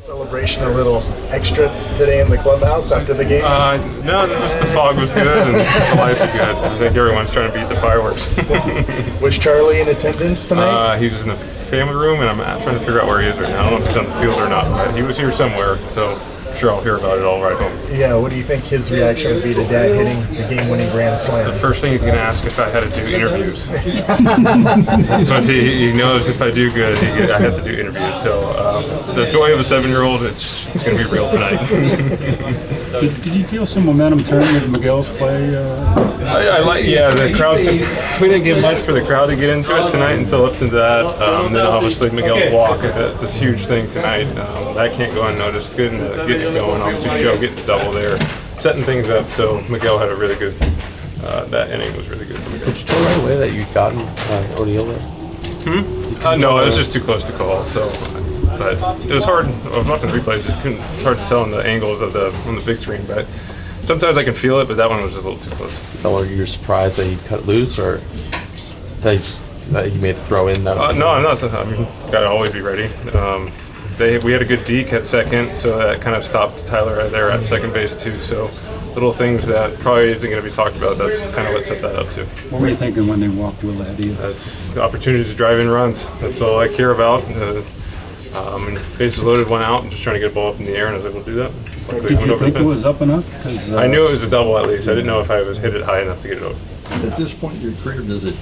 Celebration a little extra today in the clubhouse after the game? No, just the fog was good and the lights are good. I think everyone's trying to beat the fireworks. Was Charlie in attendance tonight? He was in the family room, and I'm trying to figure out where he is right now. I don't know if he's on the field or not, but he was here somewhere, so I'm sure I'll hear about it all right home. Yeah, what do you think his reaction would be to Dad hitting the game-winning grand slam? The first thing he's going to ask if I had to do interviews. So he knows if I do good, I have to do interviews. So the joy of a 7-year-old, it's going to be real tonight. Did you feel some momentum turning with Miguel's play? The crowd. We didn't get much for the crowd to get into it tonight until up to that. Then obviously Miguel's walk, it's a huge thing tonight. That can't go unnoticed. Getting it going, obviously getting the double there, setting things up. So Miguel had a really good. That inning was really good. Did you tell right away that you'd gotten O'Neill there? No, it was just too close to call. So, but it was hard. I was watching replays. It's hard to tell on the angles of on the big screen, but sometimes I can feel it. But that one was just a little too close. So, were you surprised that he cut it loose, or that he made the throw in? No, I'm not. I mean, gotta always be ready. We had a good deke at second, so that kind of stopped Tyler right there at second base too. So little things that probably isn't going to be talked about. That's kind of what set that up too. What were you thinking when they walked Will ahead of you? Just opportunities to drive in runs. That's all I care about. Bases loaded, one out, and just trying to get a ball up in the air, and I was able to do that. Did you think it was up enough? I knew it was a double at least. I didn't know if I would hit it high enough to get it over. At this point in your career, does it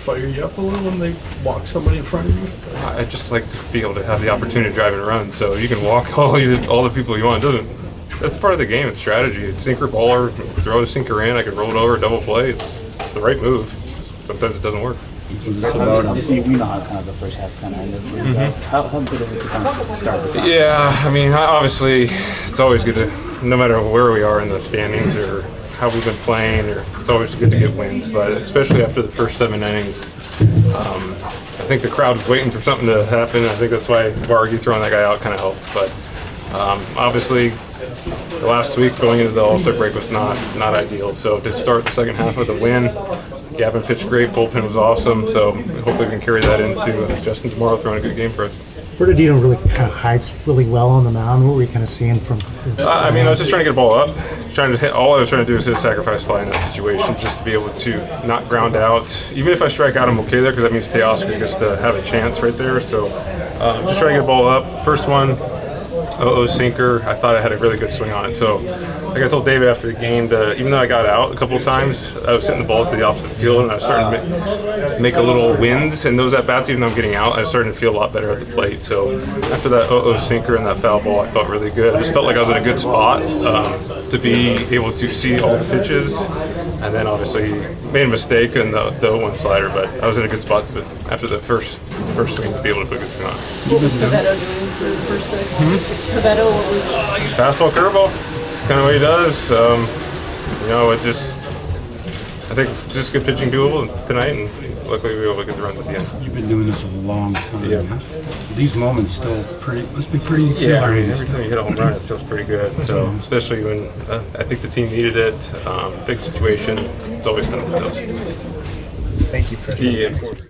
fire you up a little when they walk somebody in front of you? I just like to be able to have the opportunity to drive and run. So you can walk all the people you want. That's part of the game. It's strategy. It's sinker baller, throw the sinker in. I can roll it over, double play. It's the right move. Sometimes it doesn't work. Obviously, we know how kind of the first half kind of ended for you guys. How good is it to kind of start this? Yeah, I mean, obviously, it's always good to, no matter where we are in the standings or how we've been playing, it's always good to get wins. But especially after the first 7 innings, I think the crowd was waiting for something to happen. I think that's why Vargy throwing that guy out kind of helped. But obviously, the last week going into the All-Star break was not ideal. So to start the second half with a win, Gavin pitched great, bullpen was awesome. So hopefully we can carry that into Justin tomorrow throwing a good game for us. Bernardino really kind of hides really well on the mound. What were you kind of seeing from? I was just trying to get a ball up. All I was trying to do is hit a sacrifice fly in that situation, just to be able to not ground out. Even if I strike out, I'm okay there because that means Teoscar gets to have a chance right there. So just trying to get a ball up. First one, sinker. I thought I had a really good swing on it. So like I told David after the game, even though I got out a couple of times, I was hitting the ball to the opposite field, and I was starting to make a little wins in those at-bats. Even though I'm getting out, I was starting to feel a lot better at the plate. So after that sinker and that foul ball, I felt really good. I just felt like I was in a good spot to be able to see all the pitches. And then obviously made a mistake in the 0-1 slider, but I was in a good spot after the first swing to be able to put a good swing on. What was Pivetta doing for the first 6? Pivetta, what was fastball, curveball. It's kind of what he does. I think just good pitching doable tonight, and luckily we were able to get the runs at the end. You've been doing this a long time. Yeah. These moments must be pretty exhilarating. Every time you hit a home run, it feels pretty good. So especially when I think the team needed it, big situation, it's always fun with those. Thank you, Freddie.